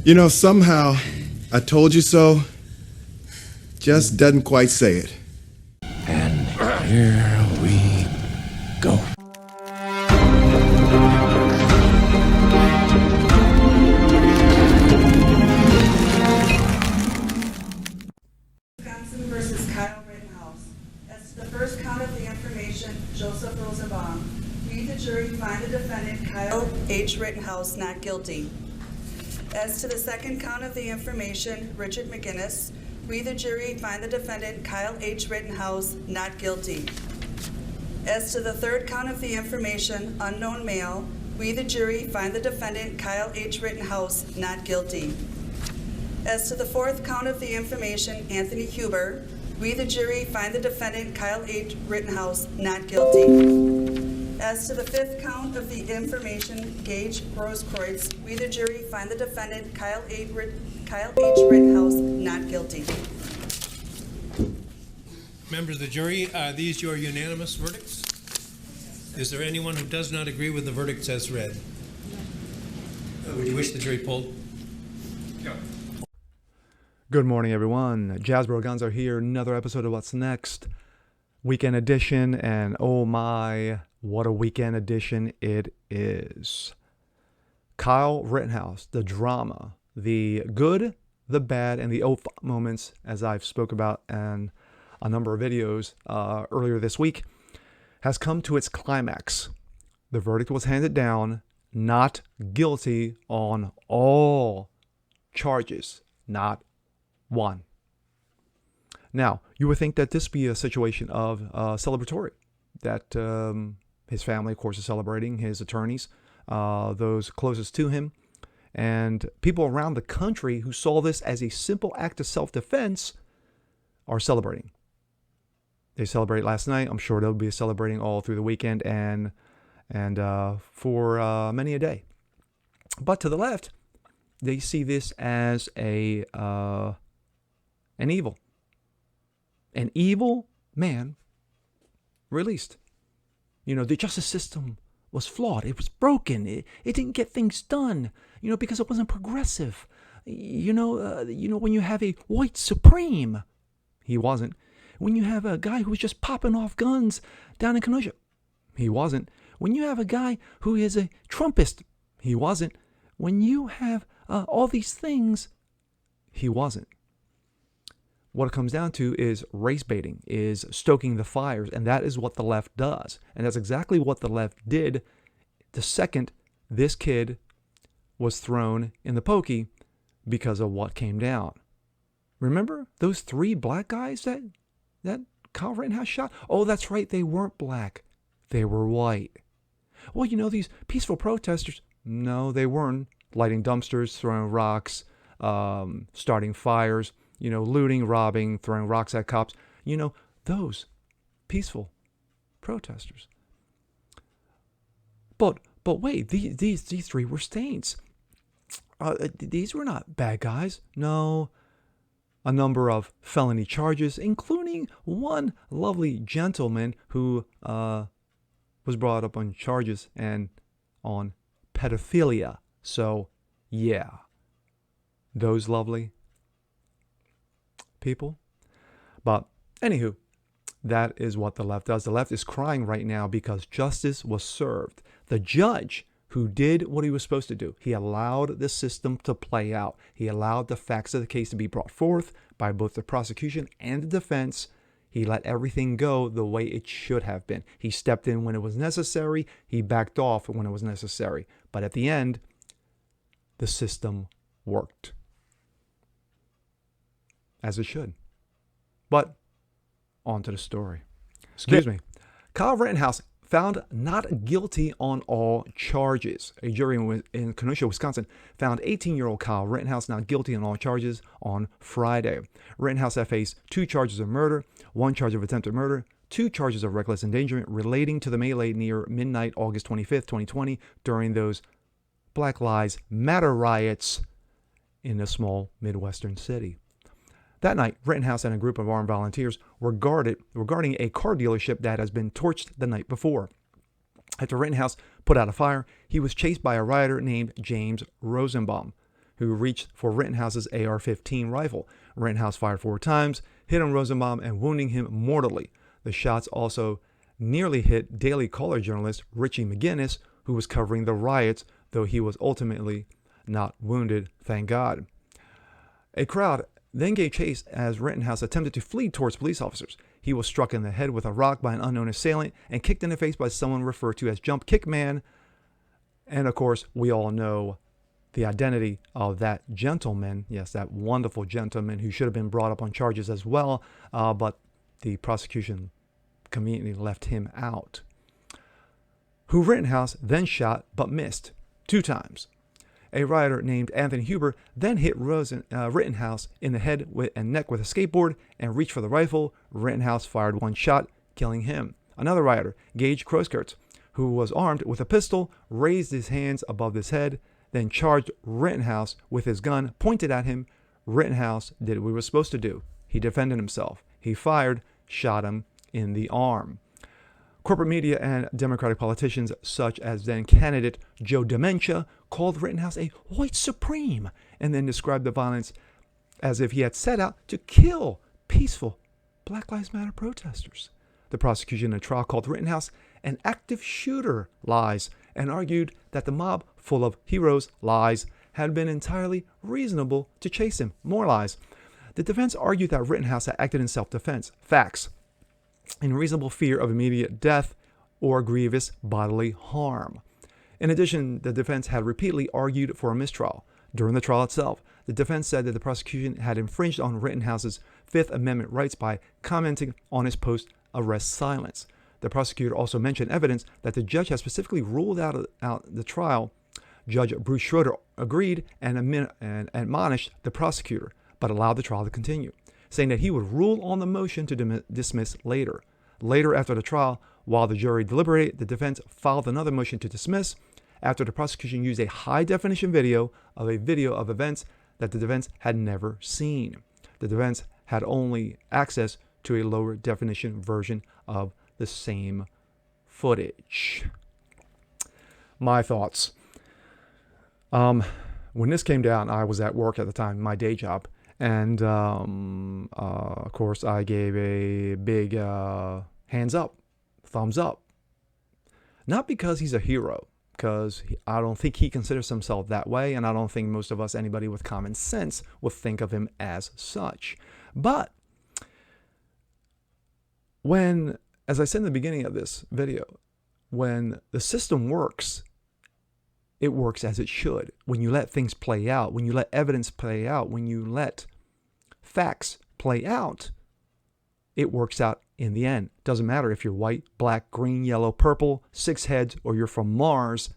You know, somehow, I told you so just doesn't quite say it. And here we go. Wisconsin versus Kyle Rittenhouse. As to the first count of the information, Joseph Rosenbaum. We, the jury, find the defendant, Kyle H. Rittenhouse, not guilty. As to the second count of the information, Richard McGinnis. We, the jury, find the defendant, Kyle H. Rittenhouse, not guilty. As to the third count of the information, unknown male. We, the jury, find the defendant, Kyle H. Rittenhouse, not guilty. As to the fourth count of the information, Anthony Huber, we, the jury, find the defendant, Kyle H. Rittenhouse, not guilty. As to the fifth count of the information, Gage Rosekreutz, we, the jury, find the defendant, Kyle H. Rittenhouse, not guilty. Members of the jury, are these your unanimous verdicts? Is there anyone who does not agree with the verdicts as read? Would you wish the jury polled? No. Good morning, everyone. Jasper Gonzo here. Another episode of What's Next, weekend edition, and oh my, what a weekend edition it is. Kyle Rittenhouse, the drama, the good, the bad, and the oh fuck moments, as I've spoke about in a number of videos earlier this week, has come to its climax. The verdict was handed down, not guilty on all charges, not one. Now, you would think that this be a situation of celebratory, that his family, of course, is celebrating, his attorneys, those closest to him, and people around the country who saw this as a simple act of self-defense are celebrating. They celebrated last night. I'm sure they'll be celebrating all through the weekend and for many a day. But to the left, they see this as an evil man released. You know, the justice system was flawed. It was broken. It didn't get things done, because it wasn't progressive. When you have a white supreme, he wasn't. When you have a guy who was just popping off guns down in Kenosha, he wasn't. When you have a guy who is a Trumpist, he wasn't. When you have all these things, he wasn't. What it comes down to is race baiting, is stoking the fires, and that is what the left does. And that's exactly what the left did the second this kid was thrown in the pokey because of what came down. Remember those 3 black guys that Kyle Rittenhouse shot? Oh, that's right, they weren't black. They were white. Well, these peaceful protesters, no, they weren't. Lighting dumpsters, throwing rocks, starting fires, looting, robbing, throwing rocks at cops. Those peaceful protesters. But wait, these 3 were saints. These were not bad guys. No. A number of felony charges, including one lovely gentleman who was brought up on charges and on pedophilia. So, yeah, those lovely people. But anywho, that is what the left does. The left is crying right now because justice was served. The judge who did what he was supposed to do, he allowed the system to play out. He allowed the facts of the case to be brought forth by both the prosecution and the defense. He let everything go the way it should have been. He stepped in when it was necessary. He backed off when it was necessary. But at the end, the system worked. As it should. But on to the story. Excuse me. Kyle Rittenhouse found not guilty on all charges. A jury in Kenosha, Wisconsin, found 18-year-old Kyle Rittenhouse not guilty on all charges on Friday. Rittenhouse faced 2 charges of murder, 1 charge of attempted murder, 2 charges of reckless endangerment relating to the melee near midnight August 25th, 2020, during those Black Lives Matter riots in a small Midwestern city. That night, Rittenhouse and a group of armed volunteers were guarding a car dealership that has been torched the night before. After Rittenhouse put out a fire, he was chased by a rioter named James Rosenbaum, who reached for Rittenhouse's AR-15 rifle. Rittenhouse fired 4 times, hit on Rosenbaum and wounding him mortally. The shots also nearly hit Daily Caller journalist Richie McGinnis, who was covering the riots, though he was ultimately not wounded, thank God. A crowd then gave chase as Rittenhouse attempted to flee towards police officers. He was struck in the head with a rock by an unknown assailant and kicked in the face by someone referred to as Jump Kick Man. And of course, we all know the identity of that gentleman. Yes, that wonderful gentleman who should have been brought up on charges as well, but the prosecution conveniently left him out. Who Rittenhouse then shot but missed 2 times. A rioter named Anthony Huber then hit Rittenhouse in the head and neck with a skateboard and reached for the rifle. Rittenhouse fired 1 shot, killing him. Another rioter, Gage Croskert, who was armed with a pistol, raised his hands above his head, then charged Rittenhouse with his gun, pointed at him. Rittenhouse did what he was supposed to do. He defended himself. He fired, shot him in the arm. Corporate media and Democratic politicians, such as then candidate Joe Dementia, called Rittenhouse a white supreme and then described the violence as if he had set out to kill peaceful Black Lives Matter protesters. The prosecution in the trial called Rittenhouse an active shooter, lies, and argued that the mob, full of heroes, lies, had been entirely reasonable to chase him. More lies. The defense argued that Rittenhouse had acted in self-defense. Facts. In reasonable fear of immediate death or grievous bodily harm. In addition, the defense had repeatedly argued for a mistrial. During the trial itself, the defense said that the prosecution had infringed on Rittenhouse's Fifth Amendment rights by commenting on his post-arrest silence. The prosecutor also mentioned evidence that the judge had specifically ruled out the trial. Judge Bruce Schroeder agreed and admonished the prosecutor, but allowed the trial to continue, saying that he would rule on the motion to dismiss later. Later, after the trial, while the jury deliberated, the defense filed another motion to dismiss after the prosecution used a high-definition video of events that the defense had never seen. The defense had only access to a lower-definition version of the same footage. My thoughts. When this came down, I was at work at the time, my day job. And, of course, I gave a big hands up, thumbs up. Not because he's a hero, because I don't think he considers himself that way, and I don't think most of us, anybody with common sense, would think of him as such. But when, as I said in the beginning of this video, when the system works, it works as it should. When you let things play out, when you let evidence play out, when you let facts play out, it works out in the end. Doesn't matter if you're white, black, green, yellow, purple, 6 heads, or you're from Mars,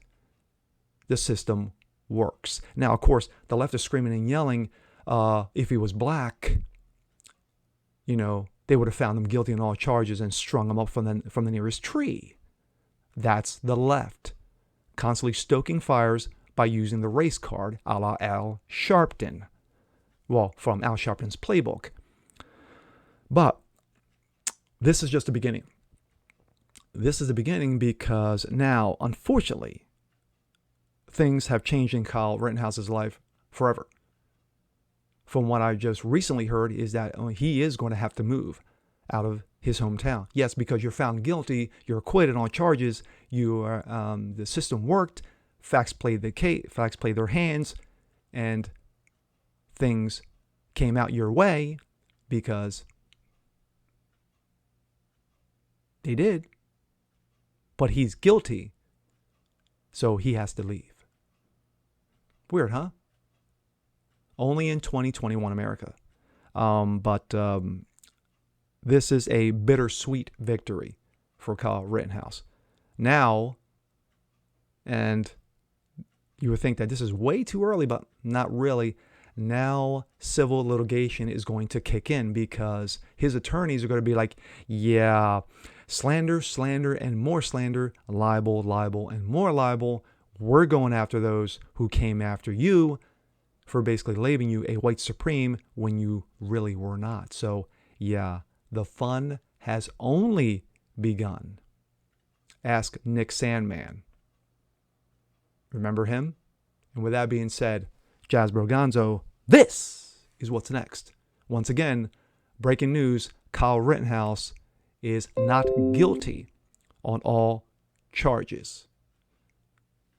the system works. Now, of course, the left is screaming and yelling, if he was black, they would have found him guilty on all charges and strung him up from the nearest tree. That's the left, constantly stoking fires by using the race card a la Al Sharpton. Well, from Al Sharpton's playbook. But this is just the beginning. This is the beginning because now, unfortunately, things have changed in Kyle Rittenhouse's life forever. From what I just recently heard is that he is going to have to move out of his hometown. Yes, because you're found guilty, you're acquitted on charges, the system worked, facts played their hands, and things came out your way because they did. But he's guilty, so he has to leave. Weird, huh? Only in 2021 America. But this is a bittersweet victory for Kyle Rittenhouse. Now, and you would think that this is way too early, but not really. Now, civil litigation is going to kick in because his attorneys are going to be like, yeah, slander, and more slander, libel, and more libel. We're going after those who came after you for basically labeling you a white supreme when you really were not. So, yeah, the fun has only begun. Ask Nick Sandman. Remember him? And with that being said, Jazz Broganzo. This is what's next. Once again, breaking news, Kyle Rittenhouse is not guilty on all charges.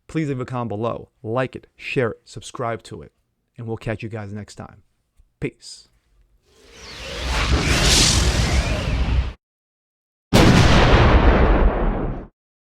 Please leave a comment below. Like it, share it, subscribe to it, and we'll catch you guys next time. Peace.